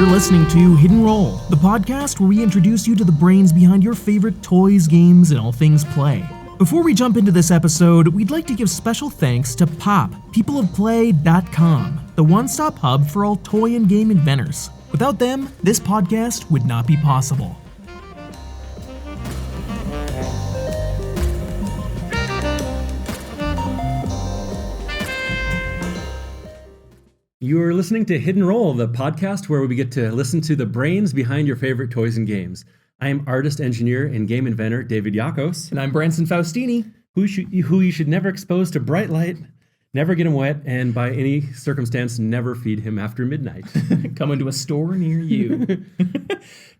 You're listening to Hidden Roll, the podcast where we introduce you to the brains behind your favorite toys, games, and all things play. Before we jump into this episode, we'd like to give special thanks to Pop, peopleofplay.com, the one-stop hub for all toy and game inventors. Without them, this podcast would not be possible. You are listening to Hidden Roll, the podcast where we get to listen to the brains behind your favorite toys and games. I am artist, engineer, and game inventor David Yakos. And I'm Branson Faustini. Who you should never expose to bright light, never get him wet, and by any circumstance, never feed him after midnight. Coming to a store near you.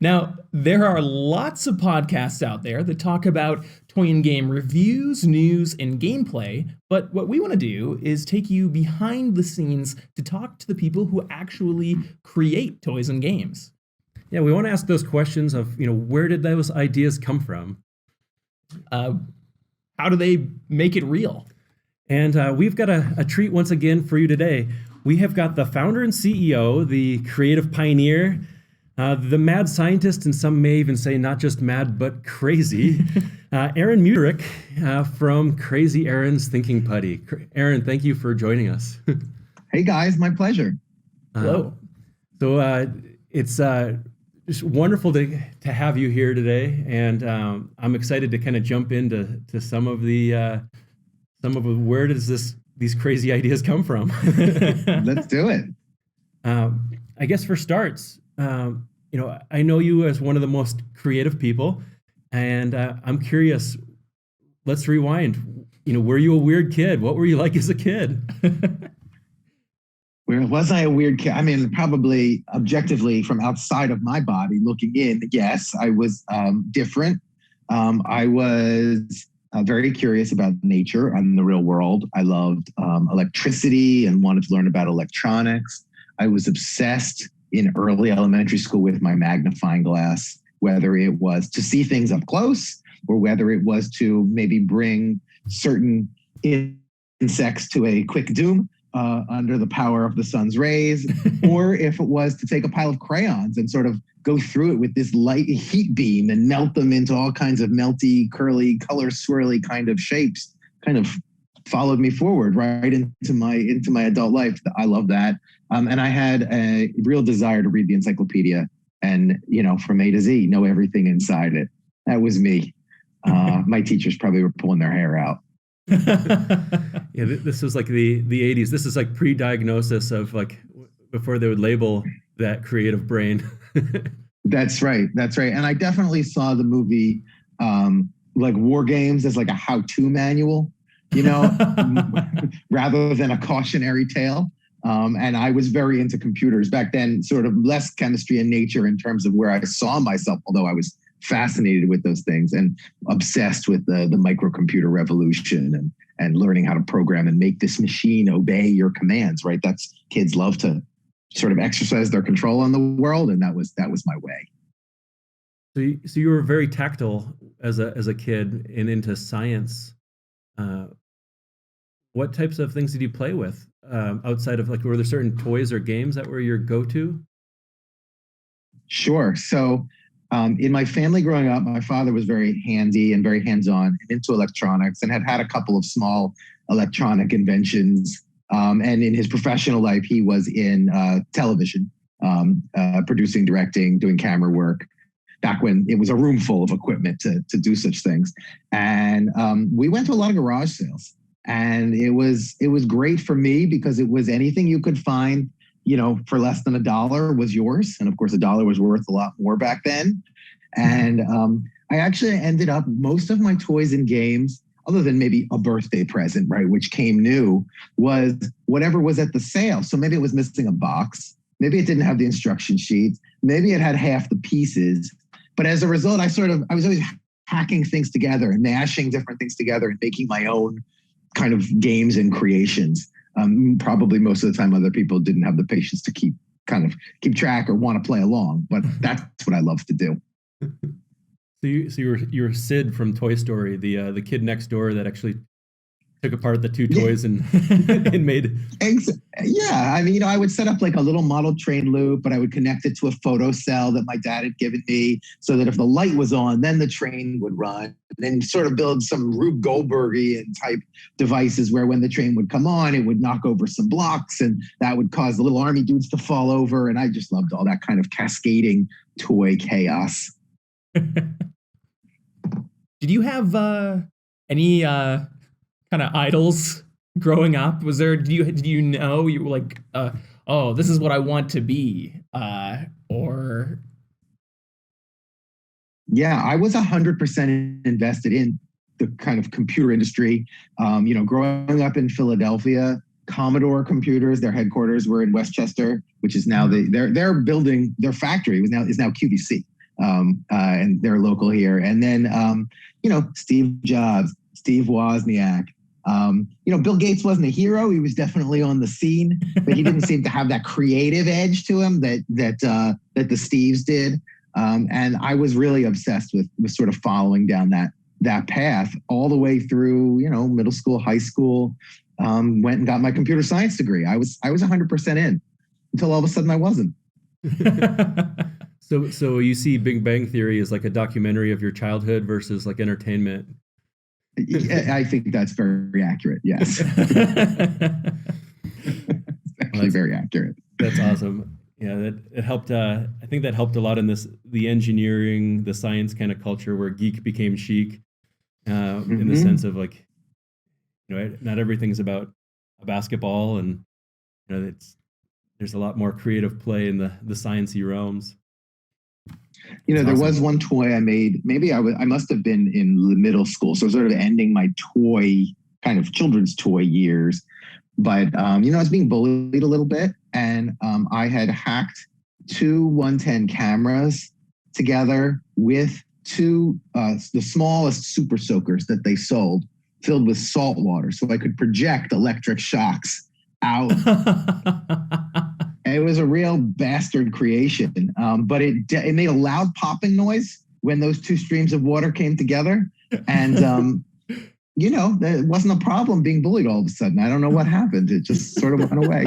Now, there are lots of podcasts out there that talk about toy and game reviews, news, and gameplay, but what we want to do is take you behind the scenes to talk to the people who actually create toys and games. Yeah, we want to ask those questions of, where did those ideas come from? How do they make it real? And we've got a treat once again for you today. We have got the founder and CEO, the creative pioneer, the mad scientist, and some may even say not just mad, but crazy, Aaron Muderick from Crazy Aaron's Thinking Putty. Aaron, thank you for joining us. Hey guys, my pleasure. Hello. So it's just wonderful to have you here today, and I'm excited to kind of jump into some of where does these crazy ideas come from? Let's do it. I guess for starts, I know you as one of the most creative people, and I'm curious. Let's rewind. Were you a weird kid? What were you like as a kid? Where was I a weird kid? I mean, probably objectively from outside of my body looking in, yes, I was different. I was very curious about nature and the real world. I loved electricity and wanted to learn about electronics. I was obsessed in early elementary school with my magnifying glass, whether it was to see things up close or whether it was to maybe bring certain insects to a quick doom under the power of the sun's rays, or if it was to take a pile of crayons and sort of go through it with this light heat beam and melt them into all kinds of melty, curly, color swirly kind of shapes, kind of followed me forward right into my adult life. I love that. And I had a real desire to read the encyclopedia and, from A to Z, know everything inside it. That was me. My teachers probably were pulling their hair out. Yeah, this was like the 80s. This is like pre-diagnosis of like before they would label that creative brain. That's right. And I definitely saw the movie like War Games as like a how-to manual, rather than a cautionary tale. And I was very into computers back then, sort of less chemistry and nature in terms of where I saw myself, although I was fascinated with those things and obsessed with the microcomputer revolution and learning how to program and make this machine obey your commands, right? That's kids love to sort of exercise their control on the world. And that was my way. So you were very tactile as a kid and into science. What types of things did you play with outside of were there certain toys or games that were your go-to? Sure. So in my family growing up, my father was very handy and very hands-on and into electronics and had a couple of small electronic inventions. And in his professional life, he was in television, producing, directing, doing camera work, back when it was a room full of equipment to do such things. And we went to a lot of garage sales. And it was great for me because it was anything you could find, for less than $1 was yours. And of course, $1 was worth a lot more back then. And I actually ended up, most of my toys and games, other than maybe a birthday present, right, which came new, was whatever was at the sale. So maybe it was missing a box. Maybe it didn't have the instruction sheet. Maybe it had half the pieces. But as a result, I was always hacking things together and mashing different things together and making my own kind of games and creations. Probably most of the time other people didn't have the patience to keep track or want to play along, but that's what I love to do. So you're Sid from Toy Story, the kid next door that actually took apart the two toys and and made. Yeah, I mean, I would set up like a little model train loop, but I would connect it to a photo cell that my dad had given me, so that if the light was on, then the train would run. And then sort of build some Rube Goldbergian type devices where when the train would come on, it would knock over some blocks, and that would cause the little army dudes to fall over. And I just loved all that kind of cascading toy chaos. Did you have any kind of idols growing up? Was there? Do you know you were like, oh, this is what I want to be, or? Yeah, I was 100% invested in the kind of computer industry. Growing up in Philadelphia, Commodore Computers, their headquarters were in Westchester, which is now they're building their factory is now QVC, and they're local here. And then Steve Jobs, Steve Wozniak. Bill Gates wasn't a hero. He was definitely on the scene, but he didn't seem to have that creative edge to him that the Steves did. And I was really obsessed with sort of following down that path all the way through, middle school, high school. Went and got my computer science degree. I was 100% in until all of a sudden I wasn't. So you see Big Bang Theory as like a documentary of your childhood versus like entertainment. I think that's very accurate. Yes. Actually very accurate. That's awesome. Yeah, it helped. I think that helped a lot in the engineering, the science kind of culture where geek became chic, in the sense of like, not everything's about a basketball, and there's a lot more creative play in the sciencey realms. There was one toy I made. Maybe I must have been in the middle school, so sort of ending my toy kind of children's toy years. But I was being bullied a little bit, and I had hacked two 110 cameras together with two the smallest super soakers that they sold, filled with salt water, so I could project electric shocks out. It was a real bastard creation, but it made a loud popping noise when those two streams of water came together, and it wasn't a problem being bullied all of a sudden. I don't know what happened. It just sort of went away.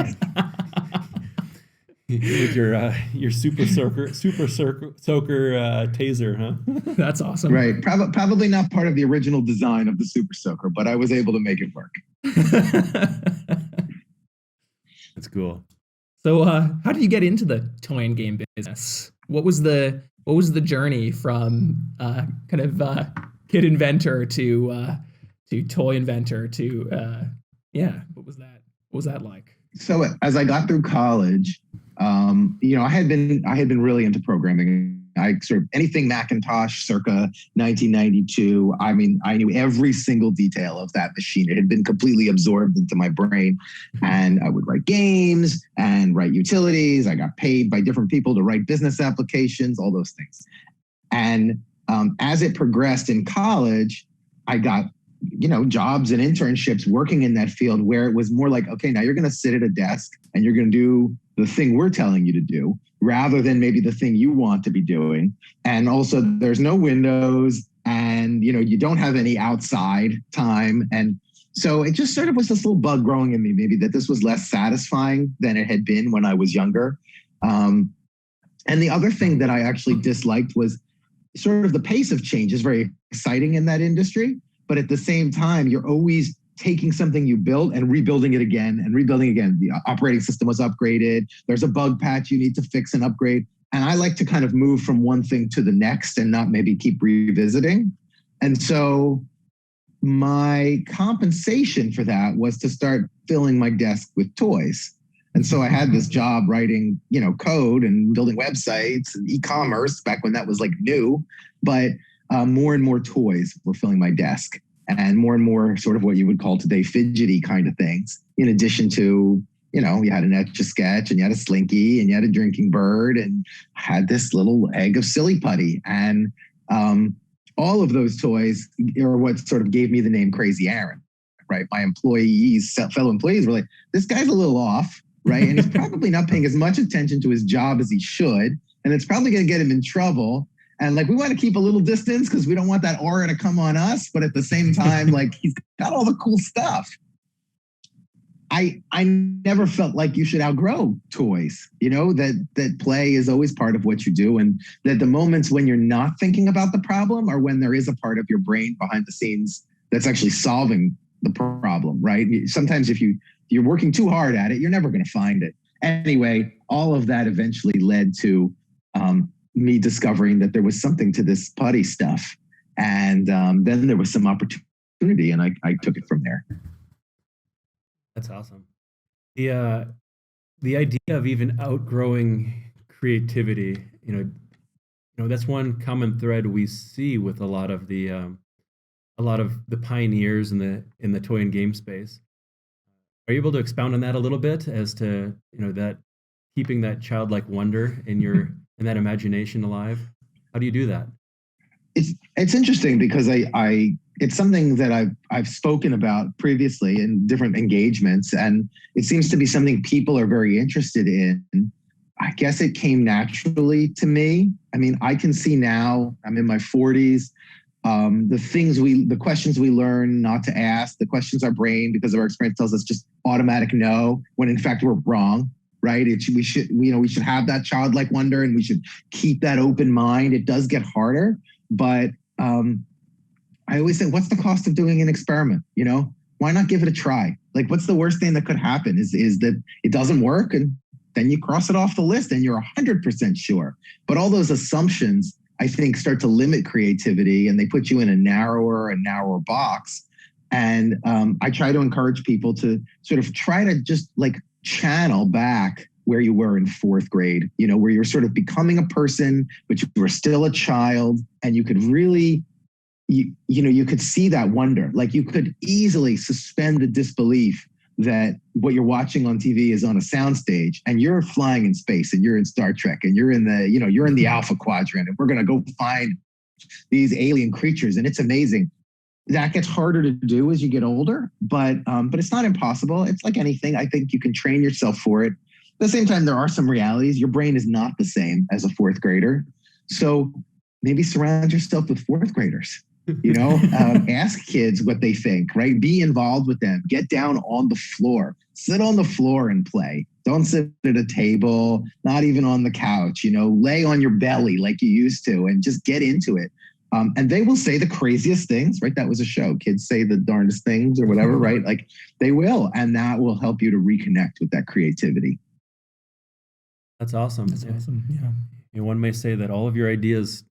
With your super soaker taser, huh? That's awesome. Right. Probably not part of the original design of the super soaker, but I was able to make it work. That's cool. So, how did you get into the toy and game business? What was the journey from kind of kid inventor to toy inventor to what was that? What was that like? So as I got through college, I had been really into programming. I sort of anything Macintosh circa 1992. I mean, I knew every single detail of that machine. It had been completely absorbed into my brain, and I would write games and write utilities. I got paid by different people to write business applications, all those things. And as it progressed in college, I got jobs and internships working in that field where it was more like, okay, now you're going to sit at a desk and you're going to do the thing we're telling you to do rather than maybe the thing you want to be doing. And also there's no windows and, you don't have any outside time. And so it just sort of was this little bug growing in me, maybe that this was less satisfying than it had been when I was younger. And the other thing that I actually disliked was sort of the pace of change is very exciting in that industry. But at the same time, you're always taking something you built and rebuilding it again and rebuilding again. The operating system was upgraded. There's a bug patch you need to fix and upgrade. And I like to kind of move from one thing to the next and not maybe keep revisiting. And so my compensation for that was to start filling my desk with toys. And so I had this job writing, code and building websites and e-commerce back when that was like new, but more and more toys were filling my desk. And more sort of what you would call today fidgety kind of things. In addition to, you had an Etch-a-Sketch and you had a Slinky and you had a drinking bird and had this little egg of silly putty. And all of those toys are what sort of gave me the name Crazy Aaron, right? My fellow employees were like, this guy's a little off, right? And he's probably not paying as much attention to his job as he should. And it's probably going to get him in trouble. And like, we want to keep a little distance because we don't want that aura to come on us. But at the same time, like, he's got all the cool stuff. I never felt like you should outgrow toys, that play is always part of what you do. And that the moments when you're not thinking about the problem are when there is a part of your brain behind the scenes that's actually solving the problem, right? Sometimes if you're working too hard at it, you're never going to find it. Anyway, all of that eventually led to me discovering that there was something to this putty stuff. And then there was some opportunity, and I took it from there. That's awesome. The idea of even outgrowing creativity, that's one common thread we see with a lot of the pioneers in the toy and game space. Are you able to expound on that a little bit as to that keeping that childlike wonder in that imagination alive? How do you do that? It's interesting because it's something that I've spoken about previously in different engagements, and it seems to be something people are very interested in. I guess it came naturally to me. I mean, I can see now, I'm in my 40s, the questions we learn not to ask, the questions our brain, because of our experience, tells us just automatic no, when in fact we're wrong, right? We should have that childlike wonder, and we should keep that open mind. It does get harder, but I always say, what's the cost of doing an experiment? Why not give it a try? Like, what's the worst thing that could happen is that it doesn't work, and then you cross it off the list and you're 100% sure. But all those assumptions, I think, start to limit creativity, and they put you in a narrower and narrower box. And I try to encourage people to sort of try to just like channel back where you were in fourth grade, where you're sort of becoming a person, but you were still a child, and you could really, you could see that wonder. Like, you could easily suspend the disbelief that what you're watching on TV is on a soundstage, and you're flying in space, and you're in Star Trek, and you're in the Alpha Quadrant, and we're going to go find these alien creatures, and it's amazing. That gets harder to do as you get older, but it's not impossible. It's like anything. I think you can train yourself for it. At the same time, there are some realities. Your brain is not the same as a fourth grader. So maybe surround yourself with fourth graders. Ask kids what they think, right? Be involved with them. Get down on the floor. Sit on the floor and play. Don't sit at a table, not even on the couch, lay on your belly like you used to, and just get into it. And they will say the craziest things, right? That was a show. Kids say the darndest things or whatever, right? Like, they will. And that will help you to reconnect with that creativity. That's awesome. That's awesome. Yeah. One may say that all of your ideas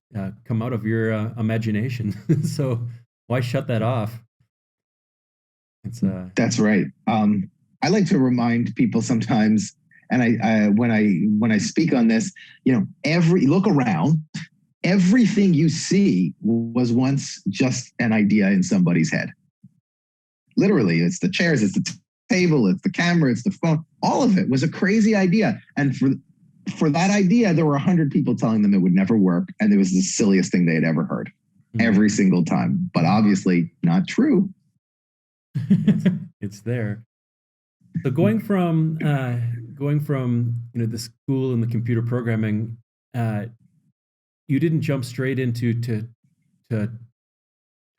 come out of your imagination. So why shut that off? That's right. I like to remind people sometimes, and I when I speak on this, look around. Everything you see was once just an idea in somebody's head. Literally, it's the chairs, it's the table, it's the camera, it's the phone. All of it was a crazy idea. And for that idea, there were 100 people telling them it would never work. And it was the silliest thing they had ever heard every single time. But obviously not true. It's there. So going from the school and the computer programming, you didn't jump straight into to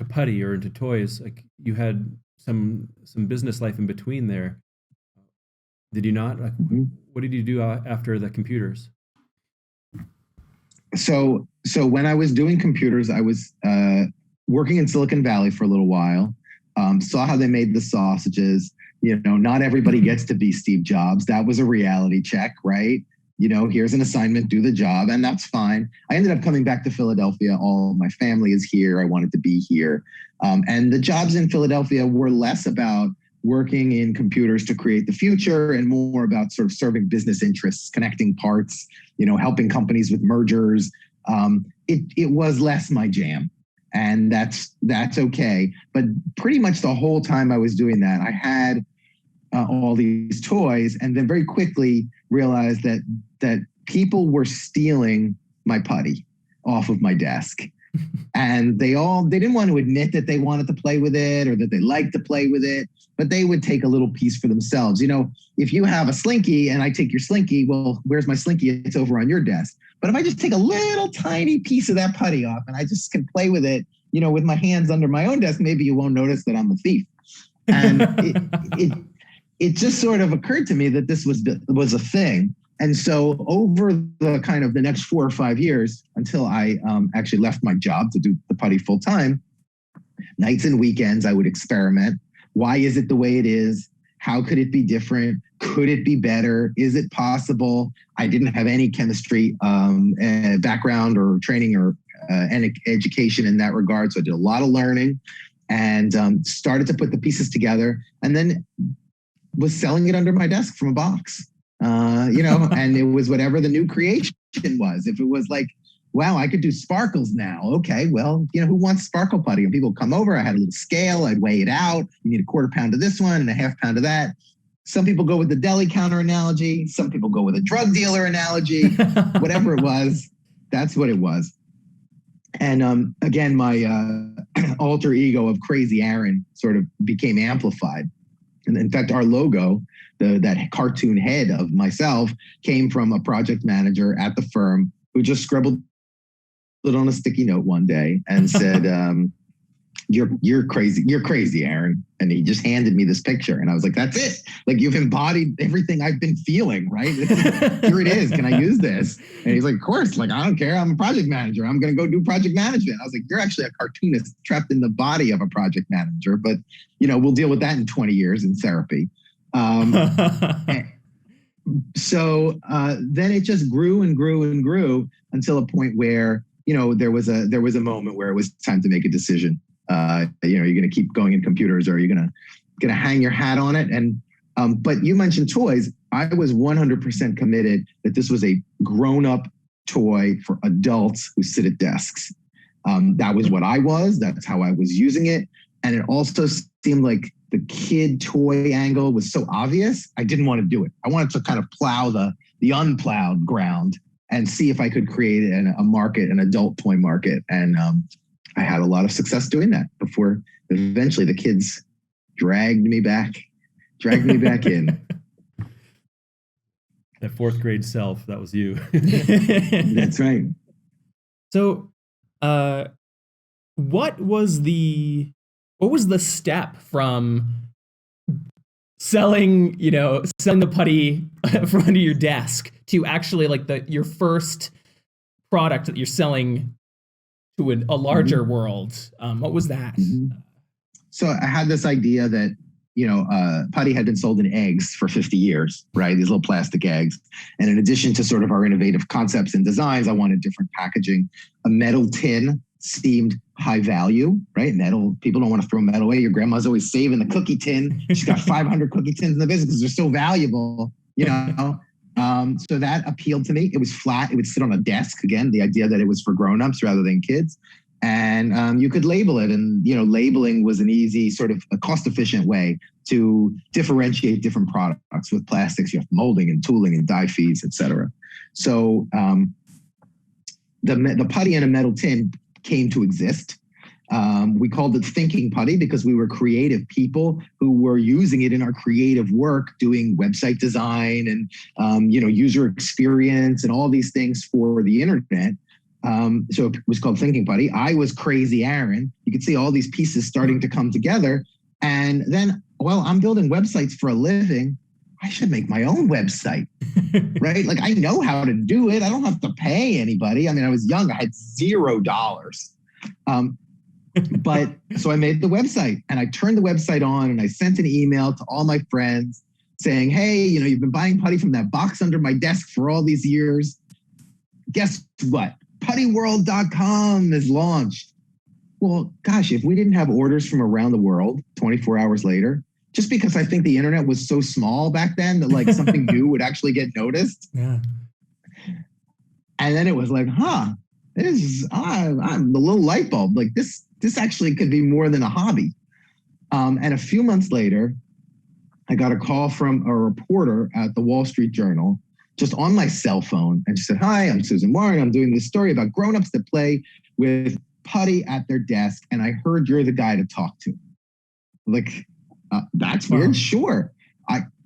Putty or into toys. Like, you had some business life in between there. Did you not? Like, what did you do after the computers? So when I was doing computers, I was working in Silicon Valley for a little while. Saw how they made the sausages. Not everybody gets to be Steve Jobs. That was a reality check, right? Here's an assignment, do the job, and that's fine. I ended up coming back to Philadelphia. All my family is here. I wanted to be here. And the jobs in Philadelphia were less about working in computers to create the future and more about sort of serving business interests, connecting parts, helping companies with mergers. It was less my jam. And that's okay. But pretty much the whole time I was doing that, I had all these toys, and then very quickly realized that people were stealing my putty off of my desk. And they didn't want to admit that they wanted to play with it or that they liked to play with it, but they would take a little piece for themselves. If you have a Slinky and I take your Slinky, well, where's my Slinky? It's over on your desk. But if I just take a little tiny piece of that putty off and I just can play with it, with my hands under my own desk, maybe you won't notice that I'm a thief. And it just sort of occurred to me that this was a thing. And so over the kind of the next 4 or 5 years, until I actually left my job to do the putty full time, nights and weekends, I would experiment. Why is it the way it is? How could it be different? Could it be better? Is it possible? I didn't have any chemistry background or training or any education in that regard. So I did a lot of learning and started to put the pieces together, and then was selling it under my desk from a box. And it was whatever the new creation was. If it was like, wow, I could do sparkles now. Okay, well, who wants sparkle putty? And people come over. I had a little scale. I'd weigh it out. You need a 1/4 pound of this one and a 1/2 pound of that. Some people go with the deli counter analogy. Some people go with a drug dealer analogy. Whatever it was, that's what it was. And again, my alter ego of Crazy Aaron sort of became amplified. And in fact, our logo, that cartoon head of myself, came from a project manager at the firm who just scribbled it on a sticky note one day and said, you're crazy, Aaron. And he just handed me this picture. And I was like, that's it. Like, you've embodied everything I've been feeling, right? Here it is. Can I use this? And he's like, of course. Like, I don't care. I'm a project manager. I'm going to go do project management. I was like, you're actually a cartoonist trapped in the body of a project manager. But, we'll deal with that in 20 years in therapy. So then it just grew and grew and grew until a point where, there was a moment where it was time to make a decision. You're going to keep going in computers, or you're going to hang your hat on it. And but you mentioned toys. I was 100% committed that this was a grown-up toy for adults who sit at desks. That was what I was. That's how I was using it. And it also seemed like the kid toy angle was so obvious. I didn't want to do it. I wanted to kind of plow the unplowed ground and see if I could create a market, an adult toy market. And I had a lot of success doing that before eventually the kids dragged me back in. That 4th grade self, that was you. That's right. So, what was the step from selling the putty from under your desk to actually your first product that you're selling to a larger world? What was that? Mm-hmm. So I had this idea that, putty had been sold in eggs for 50 years, right? These little plastic eggs. And in addition to sort of our innovative concepts and designs, I wanted different packaging. A metal tin seemed high value, right? Metal, people don't want to throw metal away. Your grandma's always saving the cookie tin. She's got 500 cookie tins in the business because they're so valuable, So that appealed to me. It was flat. It would sit on a desk. Again, the idea that it was for grownups rather than kids. And you could label it. And, labeling was an easy sort of a cost-efficient way to differentiate different products. With plastics, you have molding and tooling and dye fees, et cetera. So the putty in a metal tin came to exist. We called it Thinking Putty because we were creative people who were using it in our creative work, doing website design and, user experience and all these things for the internet. So it was called Thinking Putty. I was Crazy Aaron. You could see all these pieces starting to come together. And then, I'm building websites for a living. I should make my own website, right? Like, I know how to do it. I don't have to pay anybody. I mean, I was young. I had $0. But so I made the website and I turned the website on and I sent an email to all my friends saying, hey, you've been buying putty from that box under my desk for all these years. Guess what? puttyworld.com is launched. Well, gosh, if we didn't have orders from around the world 24 hours later, just because I think the internet was so small back then that something new would actually get noticed. Yeah. And then it was like, I'm the little light bulb. Like this actually could be more than a hobby. And a few months later, I got a call from a reporter at the Wall Street Journal, just on my cell phone. And she said, hi, I'm Susan Warren. I'm doing this story about grownups that play with Putty at their desk, and I heard you're the guy to talk to. Like, that's weird. Sure.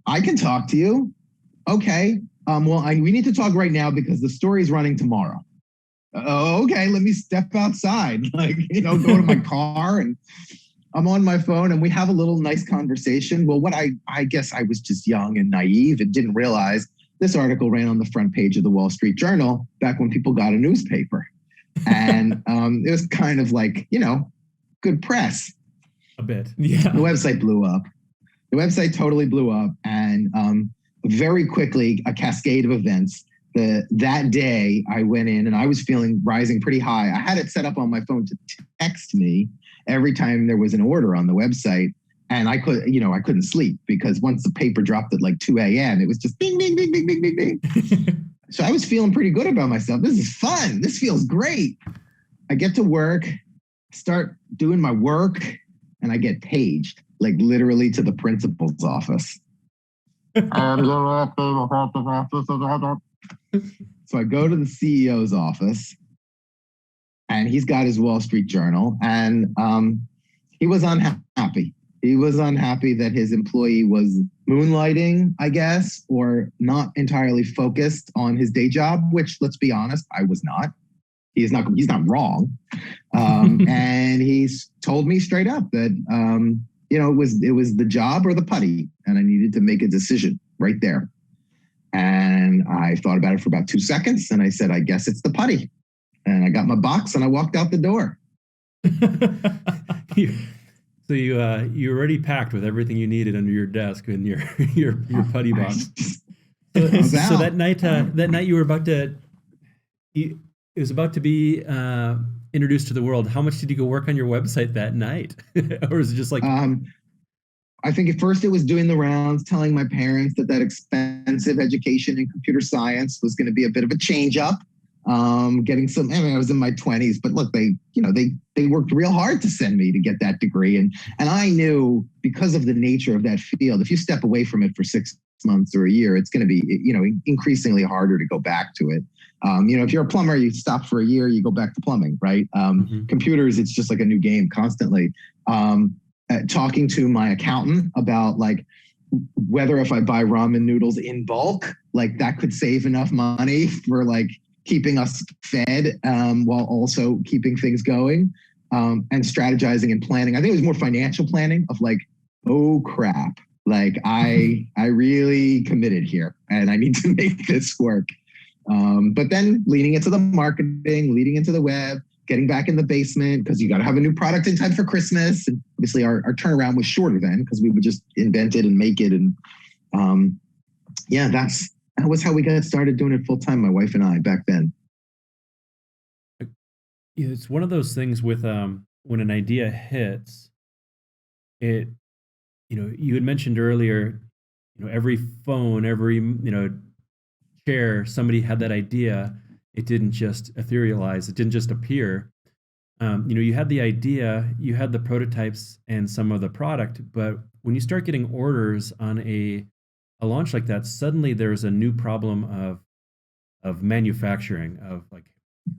I can talk to you. Okay. We need to talk right now because the story's running tomorrow. Okay, let me step outside, go to my car, and I'm on my phone and we have a little nice conversation. Well, what I guess I was just young and naive and didn't realize this article ran on the front page of the Wall Street Journal back when people got a newspaper. And it was kind of like, good press. A bit. Yeah. The website blew up. The website totally blew up. And very quickly, a cascade of events. That day I went in and I was feeling rising pretty high. I had it set up on my phone to text me every time there was an order on the website. And I couldn't sleep because once the paper dropped at like 2 a.m., it was just bing, bing, bing, bing, bing, bing, bing. So I was feeling pretty good about myself. This is fun. This feels great. I get to work, start doing my work, and I get paged, like literally to the principal's office. So I go to the CEO's office and he's got his Wall Street Journal, and he was unhappy. He was unhappy that his employee was moonlighting, I guess, or not entirely focused on his day job, which, let's be honest, I was not. He's not wrong. And he's told me straight up that, it was the job or the putty, and I needed to make a decision right there. And I thought about it for about 2 seconds, and I said, I guess it's the putty. And I got my box and I walked out the door. So you already packed with everything you needed under your desk in your putty box. So that night you were about to, it was about to be introduced to the world. How much did you go work on your website that night? Or was it just like? I think at first it was doing the rounds, telling my parents that expensive education in computer science was going to be a bit of a change up. Getting some, I was in my 20s, but look, they worked real hard to send me to get that degree. And I knew because of the nature of that field, if you step away from it for 6 months or a year, it's going to be, increasingly harder to go back to it. If you're a plumber, you stop for a year, you go back to plumbing, right? Computers, it's just like a new game constantly. Talking to my accountant about whether if I buy ramen noodles in bulk, that could save enough money for keeping us fed while also keeping things going, and strategizing and planning. I think it was more financial planning of oh crap, I really committed here and I need to make this work. But then leading into the marketing, leading into the web, getting back in the basement because you got to have a new product in time for Christmas. And obviously our turnaround was shorter then because we would just invent it and make it. And that was how we got started doing it full time, my wife and I back then. It's one of those things with when an idea hits, you had mentioned earlier, every phone, every chair, somebody had that idea. It didn't just etherealize. It didn't just appear. You had the idea, you had the prototypes and some of the product, but when you start getting orders on a launch like that, suddenly there's a new problem of manufacturing, of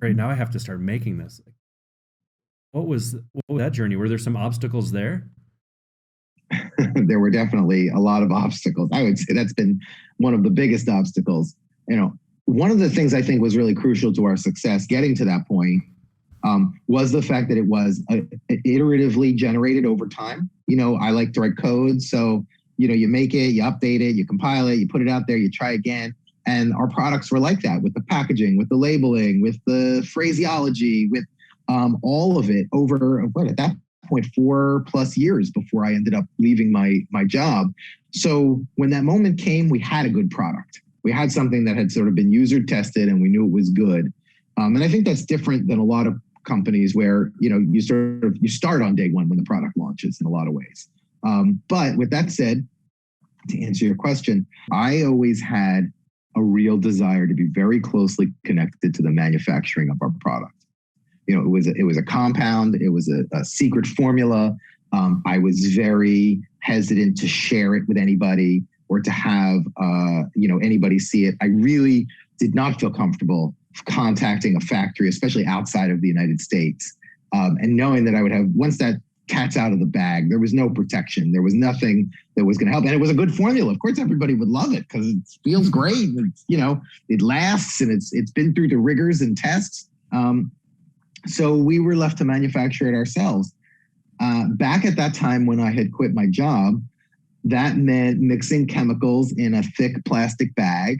great, now I have to start making this. What was that journey? Were there some obstacles there? There were definitely a lot of obstacles. I would say that's been one of the biggest obstacles. One of the things I think was really crucial to our success getting to that point was the fact that it was iteratively generated over time. I like to write code. So, you make it, you update it, you compile it, you put it out there, you try again. And our products were like that with the packaging, with the labeling, with the phraseology, with all of it over, at that point, 4+ years before I ended up leaving my job. So when that moment came, we had a good product. We had something that had sort of been user tested and we knew it was good. And I think that's different than a lot of companies where, you start on day one when the product launches in a lot of ways. But with that said, to answer your question, I always had a real desire to be very closely connected to the manufacturing of our product. It was a compound. It was a secret formula. I was very hesitant to share it with anybody or to have anybody see it. I really did not feel comfortable contacting a factory, especially outside of the United States, And knowing that I would have, once that cat's out of the bag, there was no protection. There was nothing that was going to help. And it was a good formula. Of course, everybody would love it because it feels great. And it's, it lasts, and it's been through the rigors and tests. So we were left to manufacture it ourselves. Back at that time when I had quit my job, that meant mixing chemicals in a thick plastic bag,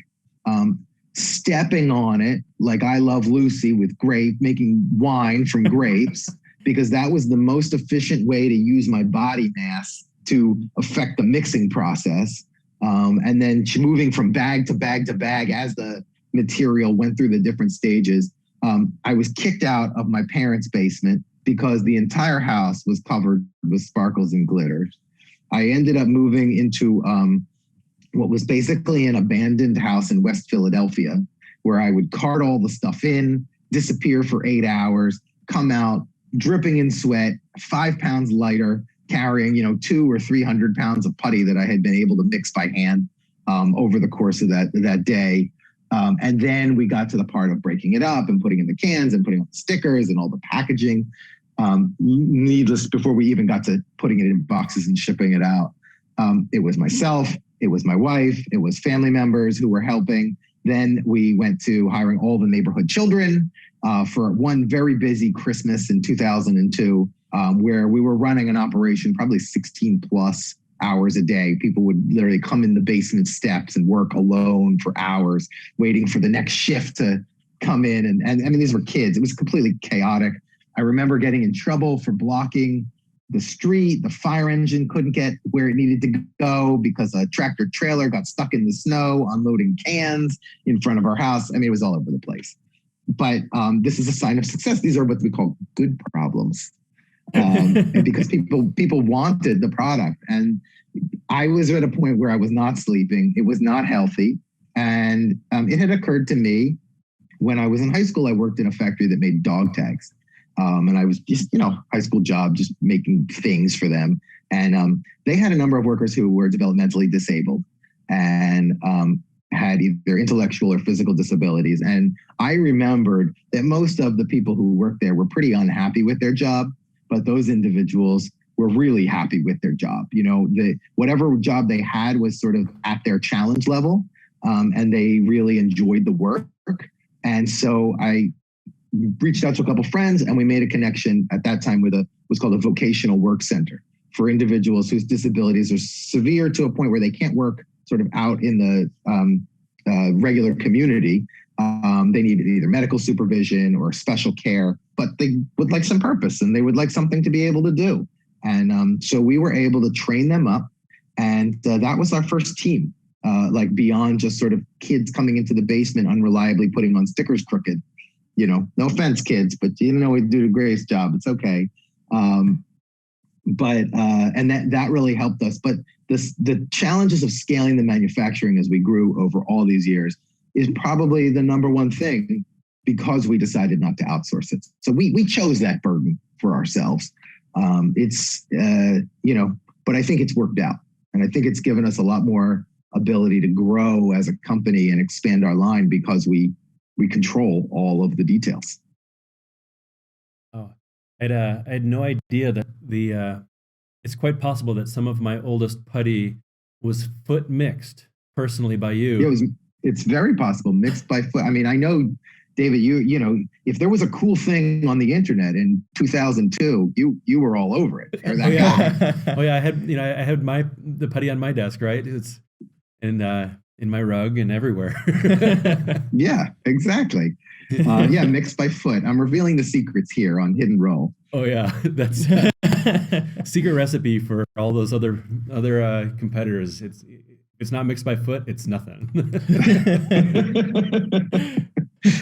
stepping on it like I Love Lucy with making wine from grapes, because that was the most efficient way to use my body mass to affect the mixing process. And then moving from bag to bag to bag as the material went through the different stages. I was kicked out of my parents' basement because the entire house was covered with sparkles and glitters. I ended up moving into what was basically an abandoned house in West Philadelphia, where I would cart all the stuff in, disappear for 8 hours, come out dripping in sweat, 5 pounds lighter, carrying 200 or 300 pounds of putty that I had been able to mix by hand over the course of that day. And then we got to the part of breaking it up and putting in the cans and putting on the stickers and all the packaging. Needless, before we even got to putting it in boxes and shipping it out. It was myself, it was my wife, it was family members who were helping. Then we went to hiring all the neighborhood children for one very busy Christmas in 2002, where we were running an operation probably 16 plus hours a day. People would literally come in the basement steps and work alone for hours, waiting for the next shift to come in. And I mean, these were kids. It was completely chaotic. I remember getting in trouble for blocking the street. The fire engine couldn't get where it needed to go because a tractor trailer got stuck in the snow unloading cans in front of our house. I mean, it was all over the place. But this is a sign of success. These are what we call good problems. And because people wanted the product. And I was at a point where I was not sleeping. It was not healthy. And it had occurred to me when I was in high school, I worked in a factory that made dog tags. And I was just, high school job, just making things for them. And they had a number of workers who were developmentally disabled and had either intellectual or physical disabilities. And I remembered that most of the people who worked there were pretty unhappy with their job, but those individuals were really happy with their job. Whatever job they had was sort of at their challenge level, and they really enjoyed the work. And so I reached out to a couple friends, and we made a connection at that time with what's called a vocational work center for individuals whose disabilities are severe to a point where they can't work sort of out in the regular community. They need either medical supervision or special care, but they would like some purpose and they would like something to be able to do. And so we were able to train them up, and that was our first team, like beyond just sort of kids coming into the basement unreliably putting on stickers crooked. No offense, kids, but we do a great job. It's okay. And that really helped us. But the challenges of scaling the manufacturing as we grew over all these years is probably the number one thing, because we decided not to outsource it. So we chose that burden for ourselves. But I think it's worked out. And I think it's given us a lot more ability to grow as a company and expand our line because we control all of the details. Oh, I had no idea that it's quite possible that some of my oldest putty was foot mixed personally by you. Yeah, it's very possible, mixed by foot. I mean, I know, David, if there was a cool thing on the internet in 2002, you were all over it. Or that guy. Oh yeah, I had the putty on my desk, right? It's in my rug and everywhere. Yeah, exactly. Mixed by foot. I'm revealing the secrets here on Hidden Roll. Oh yeah, that's secret recipe for all those other competitors. It's not mixed by foot, it's nothing.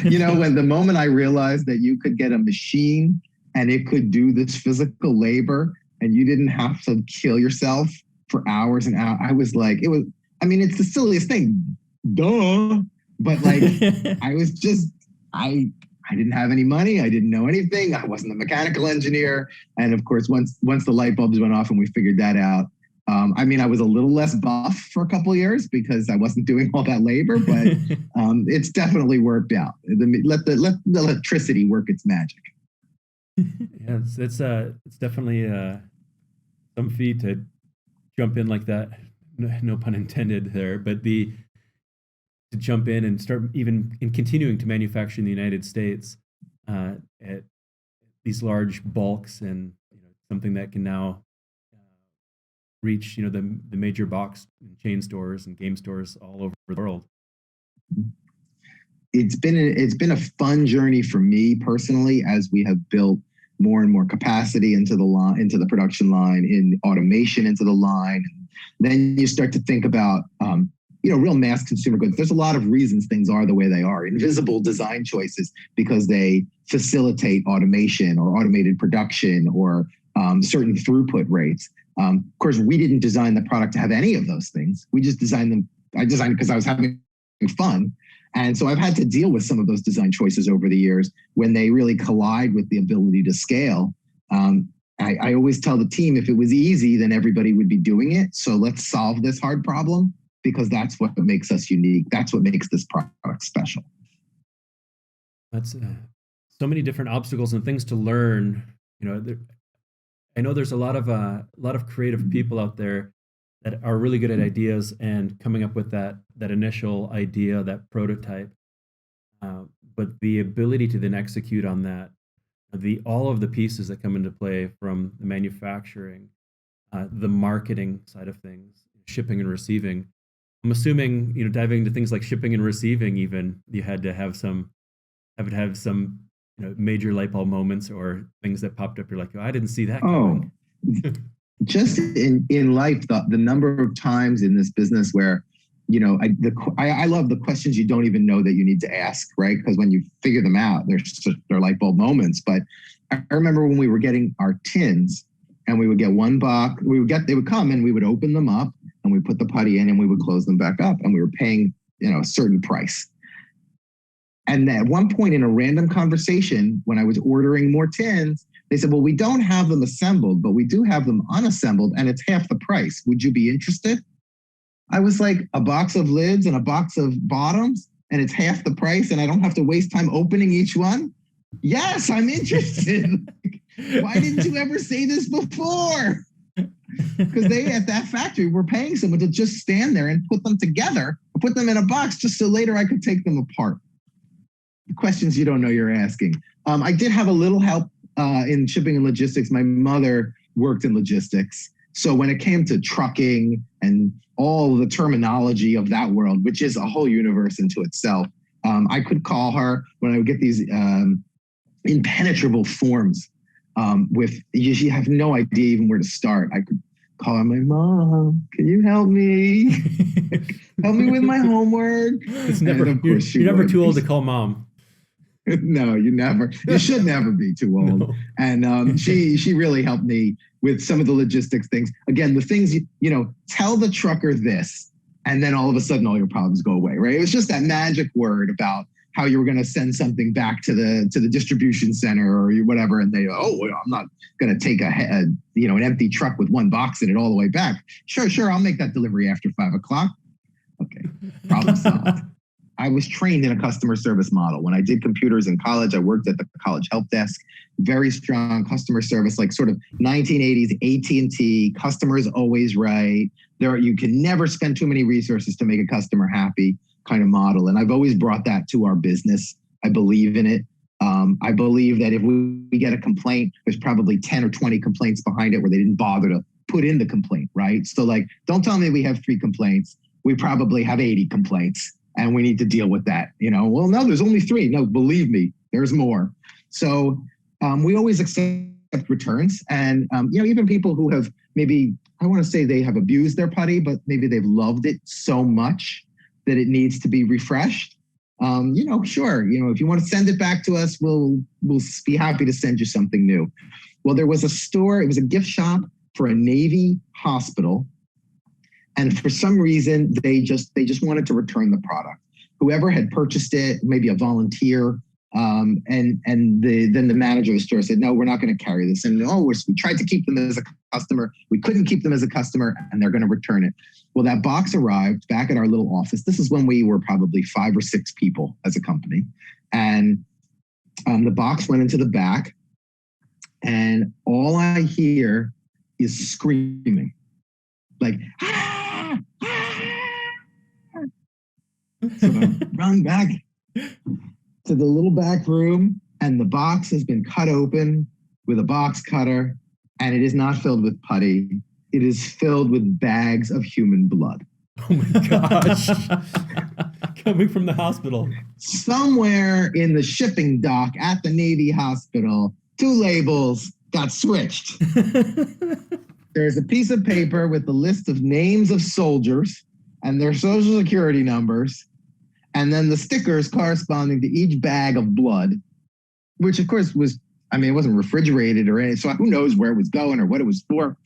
When the moment I realized that you could get a machine and it could do this physical labor and you didn't have to kill yourself for hours and hours, I was like, it's the silliest thing. Duh. But like, I didn't have any money. I didn't know anything. I wasn't a mechanical engineer. And of course, once the light bulbs went off and we figured that out, I was a little less buff for a couple of years because I wasn't doing all that labor, but it's definitely worked out. Let the electricity work its magic. Yeah, it's definitely some feat to jump in like that. No pun intended there, but to jump in and start even in continuing to manufacture in the United States at these large bulks, and something that can now reach the major box and chain stores and game stores all over the world. It's been a fun journey for me personally as we have built more and more capacity into the production line, in automation into the line. And then you start to think about real mass consumer goods. There's a lot of reasons things are the way they are. Invisible design choices because they facilitate automation or automated production or certain throughput rates. Of course, we didn't design the product to have any of those things. We just designed them. I designed it because I was having fun. And so I've had to deal with some of those design choices over the years when they really collide with the ability to scale. I always tell the team, if it was easy, then everybody would be doing it. So let's solve this hard problem, because that's what makes us unique. That's what makes this product special. That's so many different obstacles and things to learn. I know there's a lot of creative people out there that are really good at ideas and coming up with that initial idea, that prototype. But the ability to then execute on that, all of the pieces that come into play, from the manufacturing, the marketing side of things, shipping and receiving. I'm assuming, diving into things like shipping and receiving, even you had to have some major light bulb moments or things that popped up. You're like, oh, I didn't see that coming. Just in life, the number of times in this business where, I love the questions you don't even know that you need to ask, right? Because when you figure them out, they're light bulb moments. But I remember when we were getting our tins, and we would get one box, they would come and we would open them up and we put the putty in and we would close them back up, and we were paying, a certain price. And at one point in a random conversation, when I was ordering more tins, they said, well, we don't have them assembled, but we do have them unassembled, and it's half the price. Would you be interested? I was like, a box of lids and a box of bottoms, and it's half the price, and I don't have to waste time opening each one? Yes, I'm interested. Why didn't you ever say this before? Because they, at that factory, were paying someone to just stand there and put them together, put them in a box, just so later I could take them apart. The questions you don't know you're asking. I did have a little help in shipping and logistics. My mother worked in logistics. So when it came to trucking and all the terminology of that world, which is a whole universe into itself, I could call her when I would get these impenetrable forms you have no idea even where to start. I could call her, my mom, can you help me? Help me with my homework. You're never too old to call mom. No, you should never be too old. No. And she really helped me with some of the logistics things. Again, the things, tell the trucker this, and then all of a sudden all your problems go away, right? It was just that magic word about how you were going to send something back to the distribution center or whatever. And they, I'm not going to take an empty truck with one box in it all the way back. Sure. I'll make that delivery after 5 o'clock. Okay. Problem solved. I was trained in a customer service model. When I did computers in college, I worked at the college help desk. Very strong customer service, like sort of 1980s AT&T, customers always right. You can never spend too many resources to make a customer happy kind of model. And I've always brought that to our business. I believe in it. I believe that if we get a complaint, there's probably 10 or 20 complaints behind it where they didn't bother to put in the complaint, right? So don't tell me we have 3 complaints. We probably have 80 complaints. And we need to deal with that. Well, no, there's only 3. No, believe me, there's more. So we always accept returns. And, even people who have maybe, I want to say they have abused their putty, but maybe they've loved it so much that it needs to be refreshed. Sure. If you want to send it back to us, we'll be happy to send you something new. Well, there was a store, it was a gift shop for a Navy hospital. And for some reason, they just wanted to return the product. Whoever had purchased it, maybe a volunteer, then the manager of the store said, no, we're not going to carry this. And we tried to keep them as a customer. We couldn't keep them as a customer, and they're going to return it. Well, that box arrived back at our little office. This is when we were probably 5 or 6 people as a company. And the box went into the back. And all I hear is screaming, like, ah, ah. So I run back to the little back room, and the box has been cut open with a box cutter, and it is not filled with putty. It is filled with bags of human blood. Oh my gosh. Coming from the hospital. Somewhere in the shipping dock at the Navy hospital, 2 labels got switched. There's a piece of paper with the list of names of soldiers and their social security numbers, and then the stickers corresponding to each bag of blood, which of course was, I mean, it wasn't refrigerated or anything, so who knows where it was going or what it was for.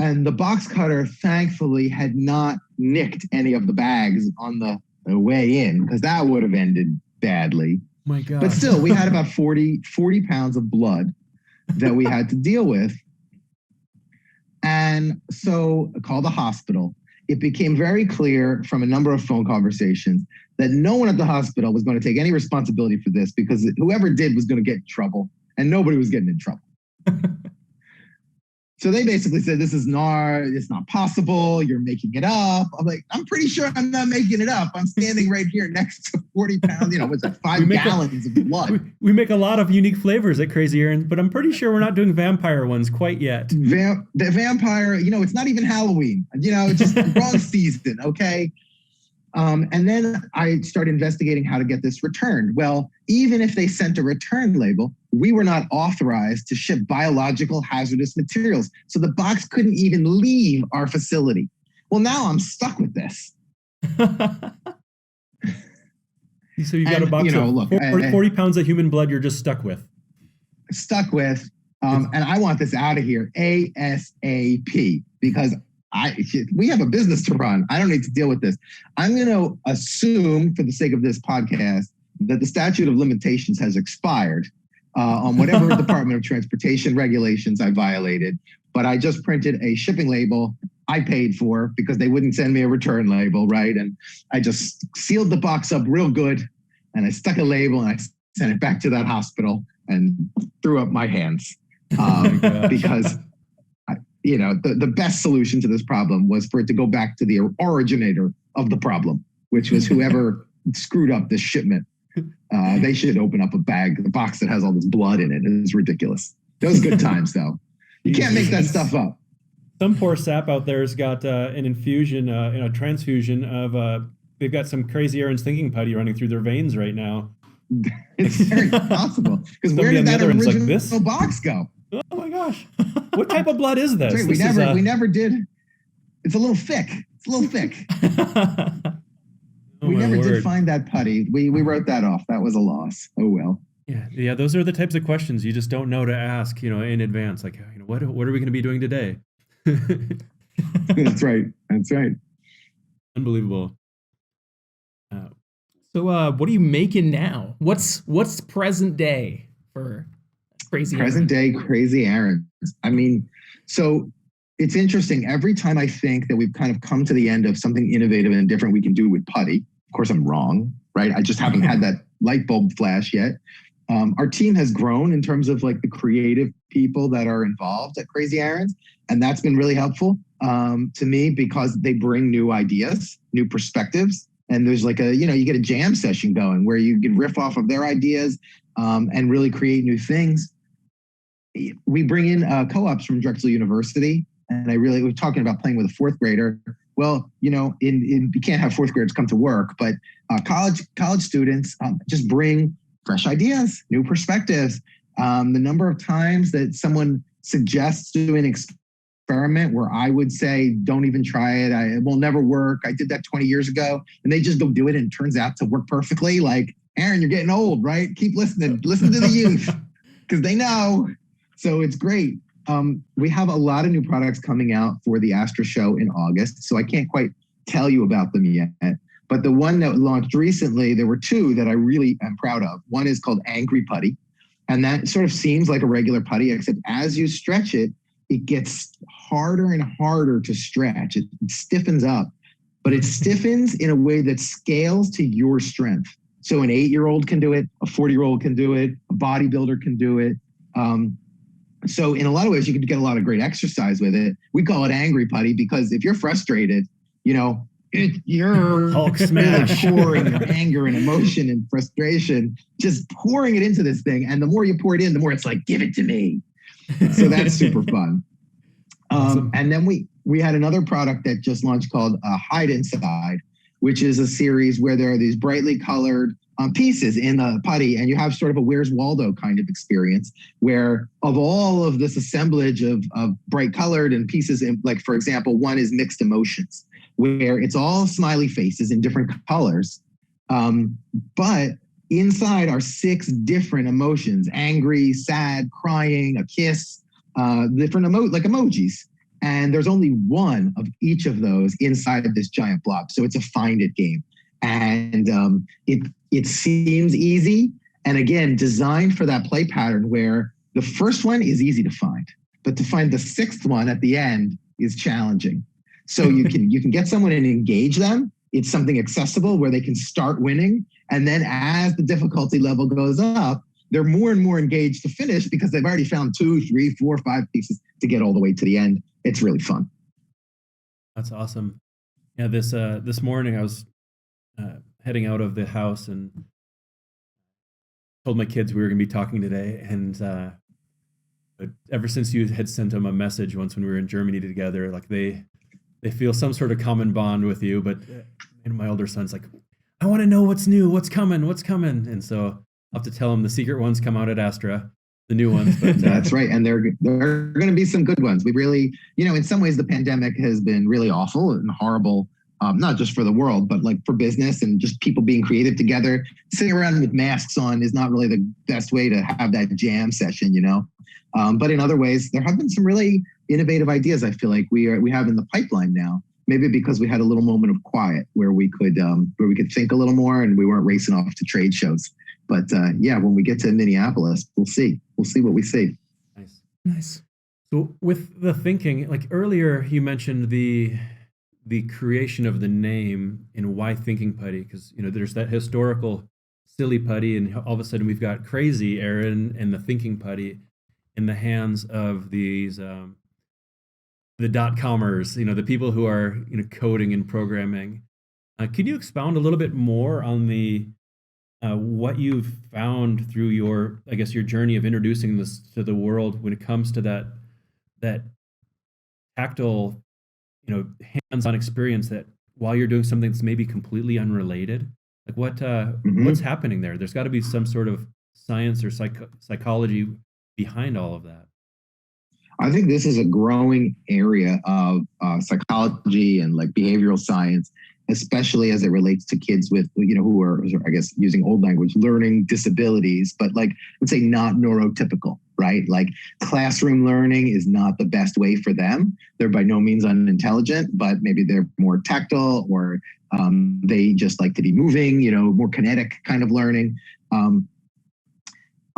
And the box cutter, thankfully, had not nicked any of the bags on the way in, because that would have ended badly. My God. But still, we had about 40 pounds of blood that we had to deal with. And so I called the hospital. It became very clear from a number of phone conversations that no one at the hospital was going to take any responsibility for this, because whoever did was going to get in trouble, and nobody was getting in trouble. So they basically said, it's not possible. You're making it up. I'm like, I'm pretty sure I'm not making it up. I'm standing right here next to 40 pounds, what's that, 5 gallons of blood. We make a lot of unique flavors at Crazy Aaron, but I'm pretty sure we're not doing vampire ones quite yet. The vampire, it's not even Halloween. It's just the wrong season, okay? And then I started investigating how to get this returned. Well, even if they sent a return label, we were not authorized to ship biological hazardous materials. So the box couldn't even leave our facility. Well, now I'm stuck with this. So you got a box of 40 pounds of human blood you're just stuck with. And I want this out of here ASAP, because we have a business to run. I don't need to deal with this. I'm going to assume, for the sake of this podcast, that the statute of limitations has expired on whatever Department of Transportation regulations I violated. But I just printed a shipping label I paid for because they wouldn't send me a return label, right? And I just sealed the box up real good, and I stuck a label, and I sent it back to that hospital and threw up my hands because the best solution to this problem was for it to go back to the originator of the problem, which was whoever screwed up this shipment. They should open up a box that has all this blood in it. It's ridiculous. Those good times, though. You can't make that stuff up. Some poor sap out there has got an infusion, a transfusion of, they've got some Crazy Aaron's thinking putty running through their veins right now. It's very possible. Because where did that original box go? Oh my gosh. What type of blood is this? Right, we never did. It's a little thick. We never did find that putty. We wrote that off. That was a loss. Oh, well. Yeah. Those are the types of questions you just don't know to ask, in advance. Like, what are we going to be doing today? That's right. Unbelievable. So what are you making now? What's present day for Crazy Aaron? Present day Crazy Aaron. I mean, so it's interesting. Every time I think that we've kind of come to the end of something innovative and different we can do with putty, of course I'm wrong, right? I just haven't had that light bulb flash yet. Our team has grown in terms of like the creative people that are involved at Crazy Aaron's. And that's been really helpful to me, because they bring new ideas, new perspectives. And there's like you get a jam session going where you can riff off of their ideas and really create new things. We bring in co-ops from Drexel University. And we're talking about playing with a 4th grader. Well, you can't have 4th graders come to work, but college students just bring fresh ideas, new perspectives. The number of times that someone suggests doing an experiment where I would say, don't even try it. It will never work. I did that 20 years ago, and they just go do it, and it turns out to work perfectly. Like, Aaron, you're getting old, right? Keep listening. Listen to the youth, because they know. So it's great. We have a lot of new products coming out for the Astra show in August, so I can't quite tell you about them yet. But the one that launched recently, there were 2 that I really am proud of. One is called Angry Putty, and that sort of seems like a regular putty, except as you stretch it, it gets harder and harder to stretch. It stiffens up, but it stiffens in a way that scales to your strength. So an 8-year-old can do it, a 40-year-old can do it, a bodybuilder can do it. So in a lot of ways, you can get a lot of great exercise with it. We call it angry putty because if you're frustrated, you're Hulk smash. pouring your anger and emotion and frustration, just pouring it into this thing. And the more you pour it in, the more it's like, give it to me. So that's super fun. Awesome. And then we had another product that just launched called Hide Inside, which is a series where there are these brightly colored pieces in the putty, and you have sort of a Where's Waldo kind of experience where of all of this assemblage of bright colored and pieces, like for example, one is mixed emotions, where it's all smiley faces in different colors. But inside are 6 different emotions: angry, sad, crying, a kiss, different emojis. And there's only one of each of those inside of this giant blob. So it's a find it game. And it seems easy. And again, designed for that play pattern where the first one is easy to find, but to find the 6th one at the end is challenging. So you can get someone and engage them. It's something accessible where they can start winning. And then as the difficulty level goes up, they're more and more engaged to finish because they've already found 2, 3, 4, 5 pieces to get all the way to the end. It's really fun. That's awesome. Yeah, this morning I was heading out of the house and told my kids we were going to be talking today. And ever since you had sent them a message once when we were in Germany together, like they feel some sort of common bond with you. But and my older son's like, I want to know what's new, what's coming. And so I'll have to tell him the secret ones come out at Astra, the new ones. But, That's right. And there are going to be some good ones. We really, in some ways the pandemic has been really awful and horrible, not just for the world, but like for business and just people being creative together. Sitting around with masks on is not really the best way to have that jam session, But in other ways, there have been some really innovative ideas I feel like we have in the pipeline now. Maybe because we had a little moment of quiet where we could think a little more and we weren't racing off to trade shows. But when we get to Minneapolis, we'll see. We'll see what we see. Nice. So with the thinking, like earlier, you mentioned the creation of the name and why thinking putty, because there's that historical silly putty, and all of a sudden we've got crazy Aaron and the thinking putty in the hands of these the .comers, the people who are coding and programming. Can you expound a little bit more on the what you've found through your journey of introducing this to the world when it comes to that tactile, hands-on experience that while you're doing something that's maybe completely unrelated, like what's happening there? There's got to be some sort of science or psychology behind all of that. I think this is a growing area of psychology and like behavioral science, especially as it relates to kids with, who are, I guess, using old language, learning disabilities, but like, let's say not neurotypical, right? Like classroom learning is not the best way for them. They're by no means unintelligent, but maybe they're more tactile or they just like to be moving, more kinetic kind of learning.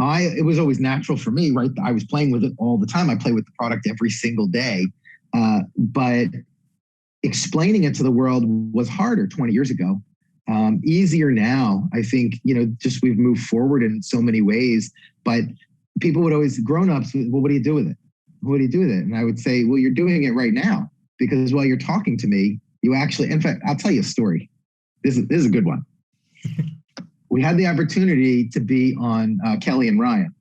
It was always natural for me, right? I was playing with it all the time. I play with the product every single day. But explaining it to the world was harder 20 years ago. Easier now. I think, just we've moved forward in so many ways, but people would always, grown-ups, well, what do you do with it? What do you do with it? And I would say, well, you're doing it right now because while you're talking to me, you actually, in fact, I'll tell you a story. This is a good one. We had the opportunity to be on Kelly and Ryan,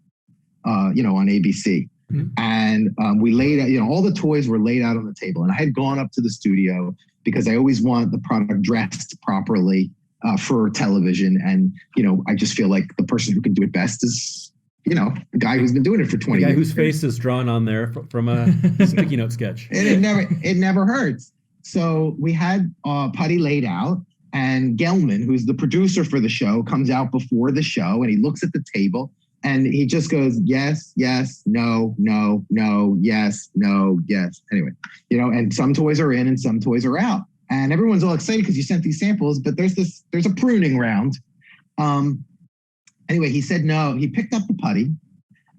on ABC. Mm-hmm. And we laid out, all the toys were laid out on the table. And I had gone up to the studio because I always want the product dressed properly for television. And, I just feel like the person who can do it best is, the guy who's been doing it for 20 years. The guy whose face is drawn on there from a sticky note sketch. And it never hurts. So we had Putty laid out. And Gelman, who's the producer for the show, comes out before the show and he looks at the table and he just goes, yes, yes, no, no, no, yes, no, yes. Anyway, and some toys are in and some toys are out. And everyone's all excited because you sent these samples, but there's a pruning round. Anyway, he said no. He picked up the putty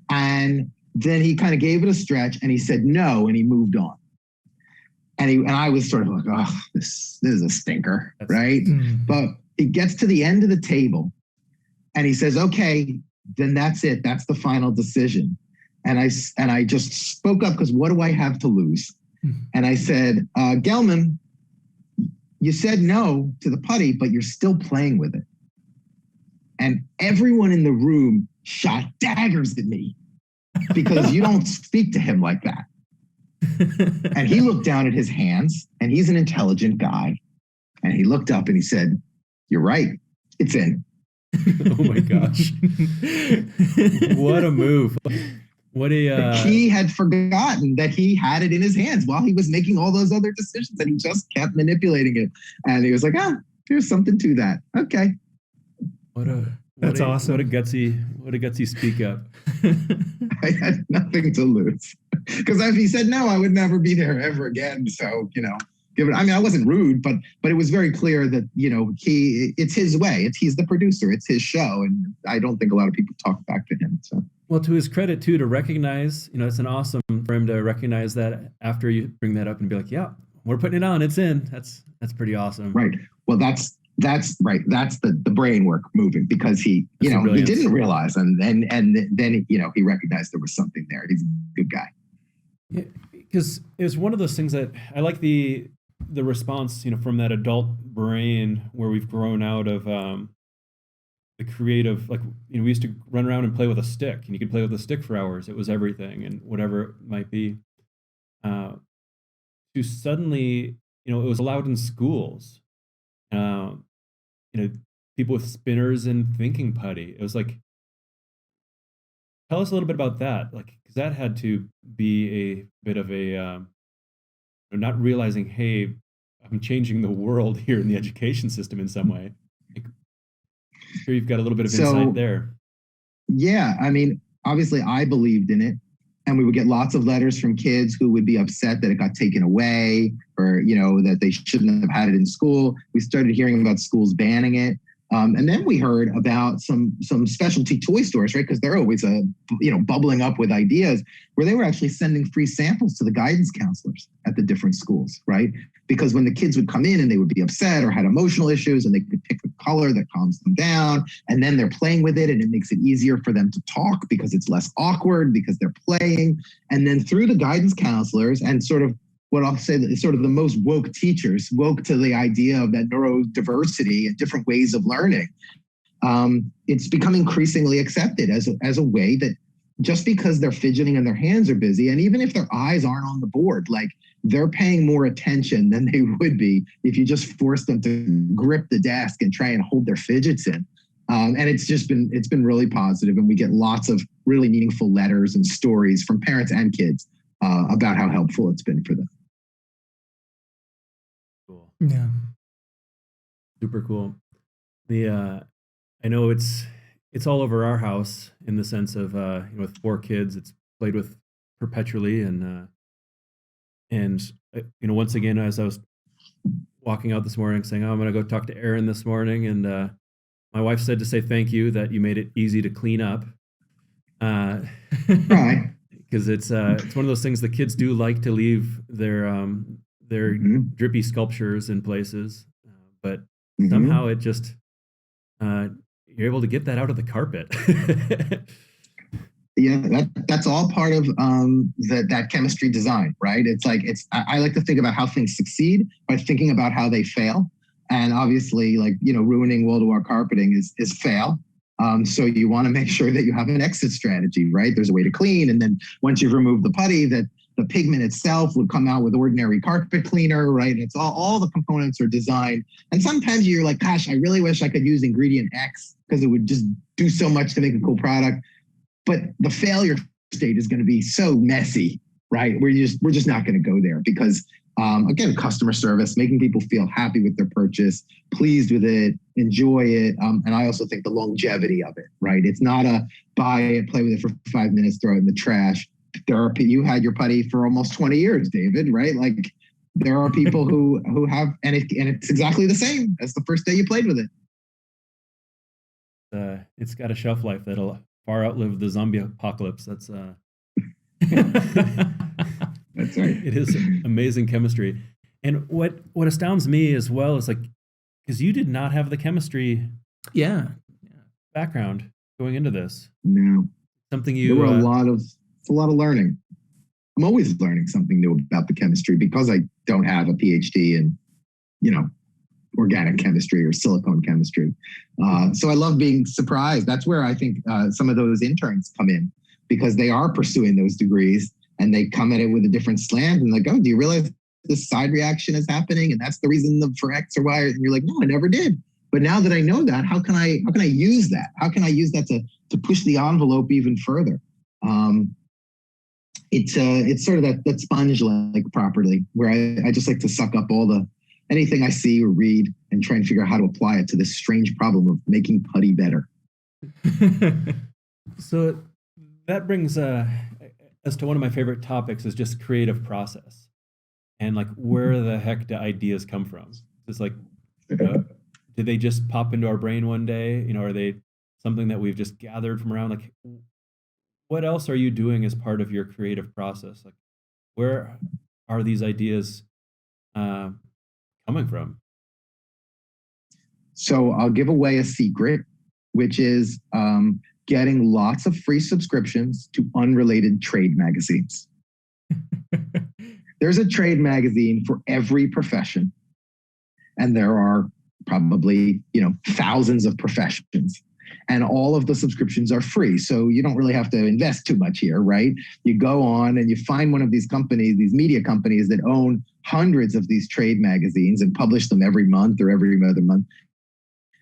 and then he kind of gave it a stretch and he said no and he moved on. And I was sort of like, oh, this is a stinker, right? Mm. But he gets to the end of the table And he says, okay, then that's it. That's the final decision. And I just spoke up because what do I have to lose? And I said, Gelman, you said no to the putty, but you're still playing with it. And everyone in the room shot daggers at me because you don't speak to him like that. And he looked down at his hands, and he's an intelligent guy. And he looked up and he said, you're right. It's in. Oh my gosh. What a move. What a he had forgotten that he had it in his hands while he was making all those other decisions, and he just kept manipulating it. And he was like, there's something to that. Okay. That's awesome. What a gutsy speak up. I had nothing to lose. Because if he said no, I would never be there ever again. So, I wasn't rude, but it was very clear that, it's his way. He's the producer. It's his show. And I don't think a lot of people talk back to him. So. Well, to his credit too, to recognize, it's an awesome for him to recognize that after you bring that up and be like, yeah, we're putting it on. It's in. That's pretty awesome. Right. Well, that's right. That's the brain work moving because he didn't realize. And then, he recognized there was something there. He's a good guy. Yeah, because it was one of those things that I like the response, from that adult brain where we've grown out of the creative, we used to run around and play with a stick, and you could play with a stick for hours. It was everything and whatever it might be. To suddenly, it was allowed in schools. People with spinners and thinking putty. It was like, tell us a little bit about that, because that had to be a bit of a not realizing, hey, I'm changing the world here in the education system in some way. I'm sure you've got a little bit of insight there. Yeah, obviously I believed in it, and we would get lots of letters from kids who would be upset that it got taken away, or that they shouldn't have had it in school. We started hearing about schools banning it. And then we heard about some specialty toy stores, right? Because they're always, bubbling up with ideas where they were actually sending free samples to the guidance counselors at the different schools, right? Because when the kids would come in and they would be upset or had emotional issues, and they could pick the color that calms them down, and then they're playing with it, and it makes it easier for them to talk because it's less awkward because they're playing. And then through the guidance counselors and sort of what I'll say is sort of the most woke teachers, woke to the idea of that neurodiversity and different ways of learning. It's become increasingly accepted as a way that just because they're fidgeting and their hands are busy, and even if their eyes aren't on the board, they're paying more attention than they would be if you just forced them to grip the desk and try and hold their fidgets in. And it's been really positive, and we get lots of really meaningful letters and stories from parents and kids about how helpful it's been for them. Cool. Yeah. Super cool. I know it's all over our house in the sense of with 4 kids, it's played with perpetually, and once again, as I was walking out this morning saying, I'm going to go talk to Aaron this morning, and my wife said to say thank you that you made it easy to clean up. Right. Because it's one of those things the kids do like to leave their drippy sculptures in places, but somehow it just you're able to get that out of the carpet. Yeah, that's all part of that chemistry design, right? I like to think about how things succeed by thinking about how they fail, and obviously, ruining wall-to-wall carpeting is fail. So you want to make sure that you have an exit strategy, right? There's a way to clean. And then once you've removed the putty, that the pigment itself would come out with ordinary carpet cleaner, right? It's all the components are designed. And sometimes you're like, gosh, I really wish I could use ingredient X because it would just do so much to make a cool product. But the failure state is going to be so messy, right? We're just not going to go there because again, customer service, making people feel happy with their purchase, pleased with it, enjoy it. And I also think the longevity of it, right? It's not a buy it, play with it for 5 minutes, throw it in the trash. You had your putty for almost 20 years, David, right? There are people who have, and it's exactly the same as the first day you played with it. It's got a shelf life that'll far outlive the zombie apocalypse. That's That's right. It is amazing chemistry. And what astounds me as well is because you did not have the chemistry. Yeah. background going into this? No, Something there you were it's a lot of learning. I'm always learning something new about the chemistry because I don't have a PhD in, organic chemistry or silicone chemistry. So I love being surprised. That's where I think some of those interns come in, because they are pursuing those degrees and they come at it with a different slant and like, oh, do you realize this side reaction is happening? And that's the reason for X or Y. And you're like, no, I never did. But now that I know that, how can I use that? How can I use that to push the envelope even further? It's sort of that sponge-like property where I just like to suck up anything I see or read and try and figure out how to apply it to this strange problem of making putty better. So that brings us to one of my favorite topics, is just creative process. And like, where the heck do ideas come from? It's like, did they just pop into our brain one day? Are they something that we've just gathered from around? Like, what else are you doing as part of your creative process? Like, where are these ideas coming from? So I'll give away a secret, which is getting lots of free subscriptions to unrelated trade magazines. There's a trade magazine for every profession, and there are probably, thousands of professions, and all of the subscriptions are free. So you don't really have to invest too much here, right? You go on and you find one of these companies, these media companies that own hundreds of these trade magazines and publish them every month or every other month.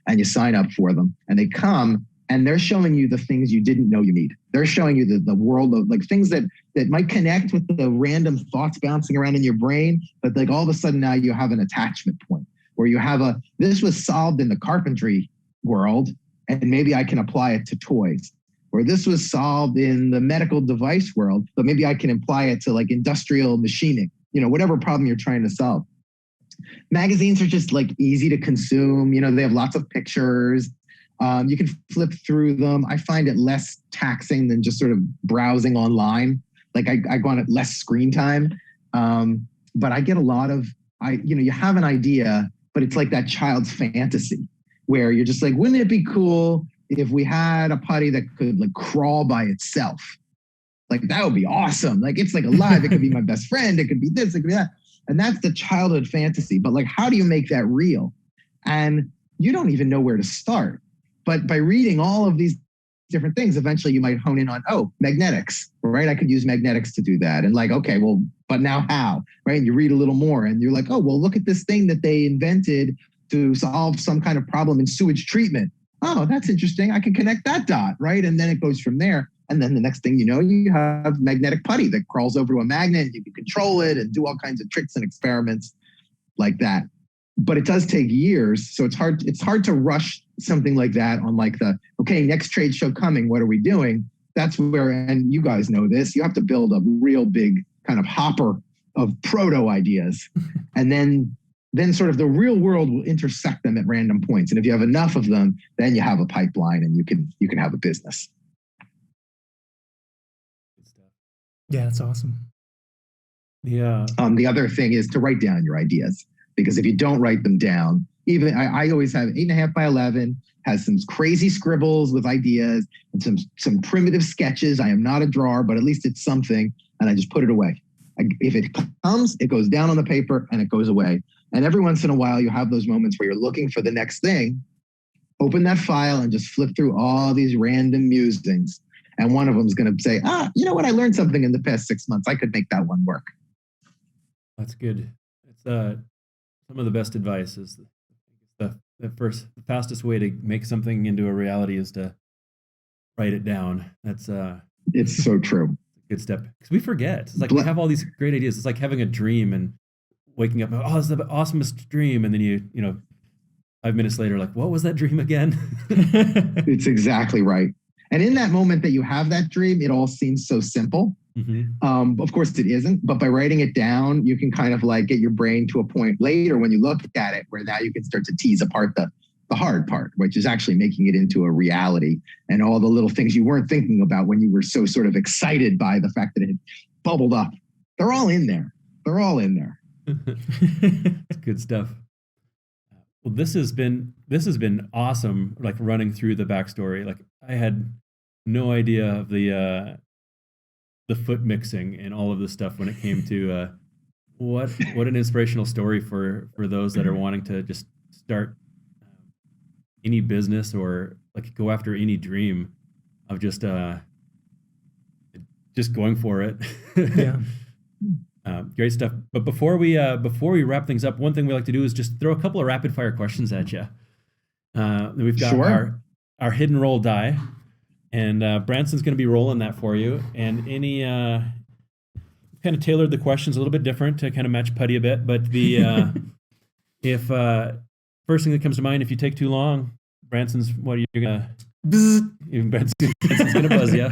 And you sign up for them and they come and they're showing you the things you didn't know you need. They're showing you the world of like things that might connect with the random thoughts bouncing around in your brain. But like all of a sudden now you have an attachment point where you have this was solved in the carpentry world and maybe I can apply it to toys. Or this was solved in the medical device world, but maybe I can apply it to like industrial machining, whatever problem you're trying to solve. Magazines are just like easy to consume. They have lots of pictures. You can flip through them. I find it less taxing than just sort of browsing online. Like I go on at less screen time. But I get a lot of, you have an idea, but it's like that child's fantasy where you're just like, wouldn't it be cool if we had a putty that could like crawl by itself? Like that would be awesome. Like it's like alive. It could be my best friend. It could be this, it could be that. And that's the childhood fantasy. But like, how do you make that real? And you don't even know where to start. But by reading all of these different things, eventually you might hone in on, magnetics, right? I could use magnetics to do that. And like, okay, well, but now how, right? And you read a little more and you're like, oh, well, look at this thing that they invented to solve some kind of problem in sewage treatment. Oh, that's interesting. I can connect that dot, right? And then it goes from there. And then the next thing you know, you have magnetic putty that crawls over to a magnet and you can control it and do all kinds of tricks and experiments like that. But it does take years. So it's hard to rush something like that on like next trade show coming, what are we doing? That's where, and you guys know this, you have to build a real big kind of hopper of proto ideas. And then sort of the real world will intersect them at random points. And if you have enough of them, then you have a pipeline and you can have a business. Yeah, that's awesome. Yeah. The other thing is to write down your ideas, because if you don't write them down, even I always have 8.5 by 11, has some crazy scribbles with ideas and some primitive sketches. I am not a drawer, but at least it's something, and I just put it away. If it comes, it goes down on the paper and it goes away. And every once in a while, you have those moments where you're looking for the next thing. Open that file and just flip through all these random musings. And one of them is going to say, you know what? I learned something in the past 6 months. I could make that one work. That's good. It's some of the best advice is the fastest way to make something into a reality is to write it down. That's it's so true. Good step, because we forget. It's like we have all these great ideas. It's like having a dream and waking up. Oh, it's the awesomest dream, and then you 5 minutes later, like, what was that dream again? It's exactly right. And in that moment that you have that dream, it all seems so simple. Mm-hmm. Of course it isn't, but by writing it down, you can kind of like get your brain to a point later when you look at it where now you can start to tease apart the hard part, which is actually making it into a reality, and all the little things you weren't thinking about when you were so sort of excited by the fact that it had bubbled up. They're all in there. Good stuff. Well, this has been awesome. Like running through the backstory. Like I had no idea of the foot mixing and all of this stuff when it came to what an inspirational story for those that are wanting to just start any business or like go after any dream of just going for it. Yeah. Great stuff. But before we wrap things up, one thing we like to do is just throw a couple of rapid fire questions at you. We've got Sure. our hidden roll die, and Branson's going to be rolling that for you. And any kind of tailored the questions a little bit different to kind of match Putty a bit. But the if first thing that comes to mind, if you take too long, Branson's you're gonna Branson's gonna buzz you.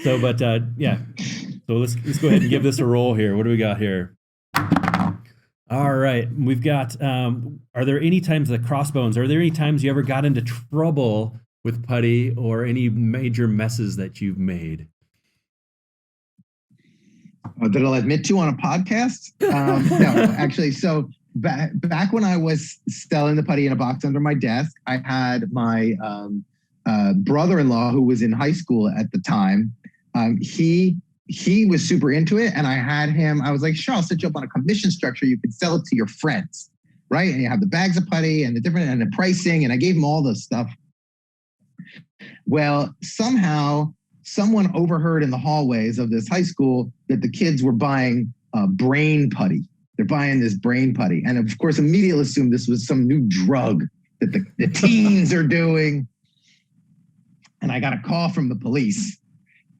So, but yeah. So let's go ahead and give this a roll here. What do we got here? All right, we've got. Are there any times the Crossbones? Are there any times you ever got into trouble with Putty or any major messes that you've made? That I'll admit to on a podcast? No, actually. So back when I was selling the Putty in a box under my desk, I had my brother-in-law who was in high school at the time. He was super into it, and I had him. I was like, sure, I'll set you up on a commission structure. You can sell it to your friends, right? And you have the bags of Putty and the pricing, and I gave him all this stuff. Well, somehow someone overheard in the hallways of this high school that the kids were buying brain Putty. They're buying this brain Putty, and of course, immediately assumed this was some new drug that the teens are doing. And I got a call from the police.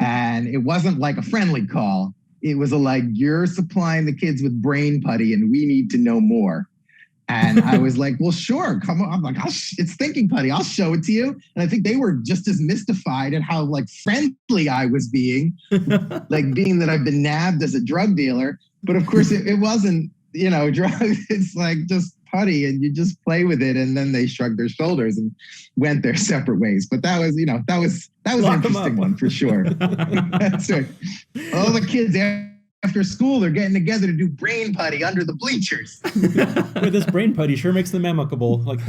And it wasn't like a friendly call. It was like, you're supplying the kids with brain Putty and we need to know more. And I was like, well, sure, come on. I'm like, it's thinking Putty. I'll show it to you. And I think they were just as mystified at how like friendly I was being, like being that I've been nabbed as a drug dealer. But of course it wasn't, drugs. It's like just Putty and you just play with it. And then they shrugged their shoulders and went their separate ways. But that was an interesting one for sure. That's right. All the kids after school, they're getting together to do brain Putty under the bleachers. With this brain Putty sure makes them amicable. Like,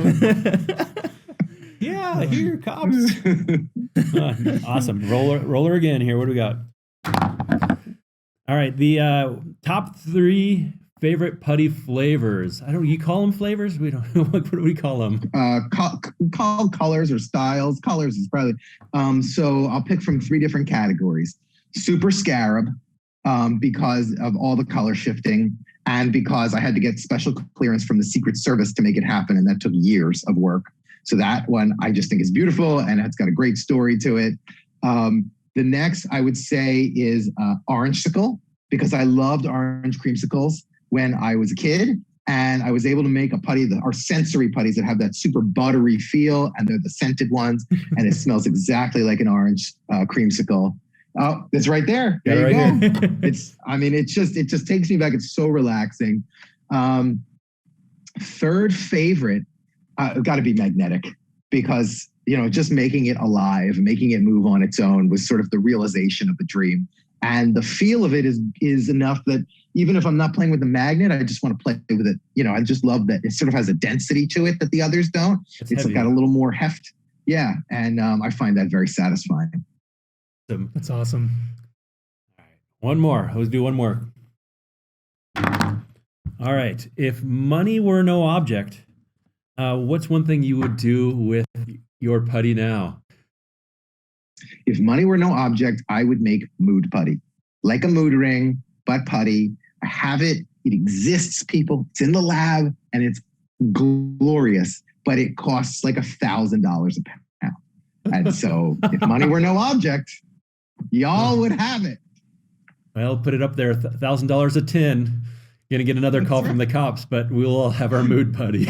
yeah, here, cops. Awesome. Roller again here. What do we got? All right, the top 3 favorite Putty flavors. You call them flavors? We don't. What do we call them? Called colors or styles. Colors is probably. So I'll pick from 3 different categories. Super Scarab, because of all the color shifting, and because I had to get special clearance from the Secret Service to make it happen, and that took years of work. So that one I just think is beautiful, and it's got a great story to it. The next I would say is Orangesicle, because I loved orange creamsicles when I was a kid, and I was able to make a Putty, our sensory Putties that have that super buttery feel, and they're the scented ones, and it smells exactly like an orange creamsicle. Oh, it's right there. There you go. It just takes me back. It's so relaxing. Third favorite, got to be magnetic, because just making it alive, making it move on its own was sort of the realization of the dream. And the feel of it is enough that even if I'm not playing with the magnet, I just want to play with it. I just love that it sort of has a density to it that the others don't. It's got a little more heft. Yeah. And I find that very satisfying. That's awesome. All right. One more. Let's do one more. All right. If money were no object, what's one thing you would do with your Putty now? If money were no object, I would make mood Putty. Like a mood ring, but Putty. I have it. It exists, people. It's in the lab, and it's glorious, but it costs like $1,000 a pound. And so if money were no object, y'all would have it. Well, put it up there, $1,000 a tin. Gonna get another call from the cops, but we'll all have our mood Putty.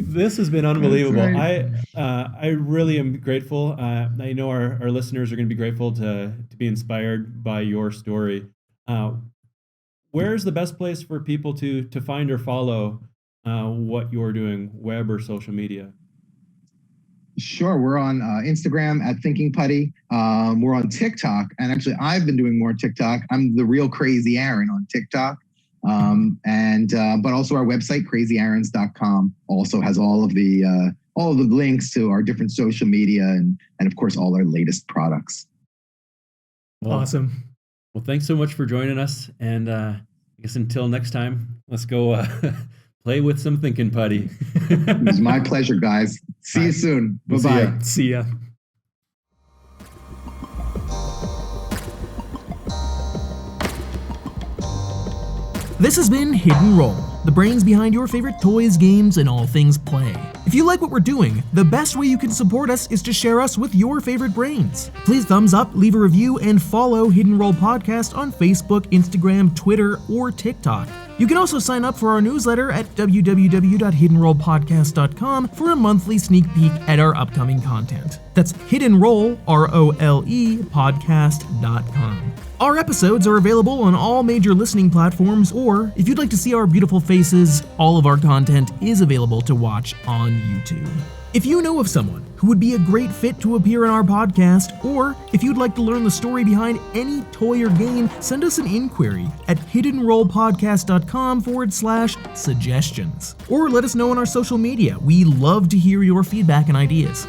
This has been unbelievable. Right. I really am grateful. I know our listeners are going to be grateful to be inspired by your story. Where's the best place for people to find or follow what you're doing, web or social media? Sure. We're on Instagram at Thinking Putty. We're on TikTok. And actually, I've been doing more TikTok. I'm the real crazy Aaron on TikTok. But also our website, crazyarons.com, also has all of the links to our different social media and of course all our latest products. Awesome. Well, thanks so much for joining us. And I guess until next time, let's go play with some thinking putty. It was my pleasure, guys. See you soon. Bye-bye. See ya. This has been Hidden Roll, the brains behind your favorite toys, games, and all things play. If you like what we're doing, the best way you can support us is to share us with your favorite brains. Please thumbs up, leave a review, and follow Hidden Roll Podcast on Facebook, Instagram, Twitter, or TikTok. You can also sign up for our newsletter at www.hiddenrollpodcast.com for a monthly sneak peek at our upcoming content. That's Hidden Roll, R-O-L-E, podcast.com. Our episodes are available on all major listening platforms, or if you'd like to see our beautiful faces, all of our content is available to watch on YouTube. If you know of someone who would be a great fit to appear in our podcast, or if you'd like to learn the story behind any toy or game, send us an inquiry at hiddenrollpodcast.com/suggestions. Or let us know on our social media. We love to hear your feedback and ideas.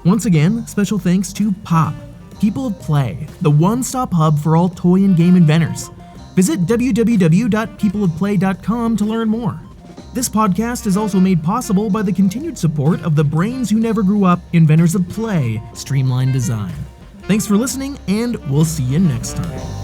Once again, special thanks to Pop, People of Play, the one-stop hub for all toy and game inventors. Visit www.peopleofplay.com to learn more. This podcast is also made possible by the continued support of the brains who never grew up, inventors of play, Streamline Design. Thanks for listening, and we'll see you next time.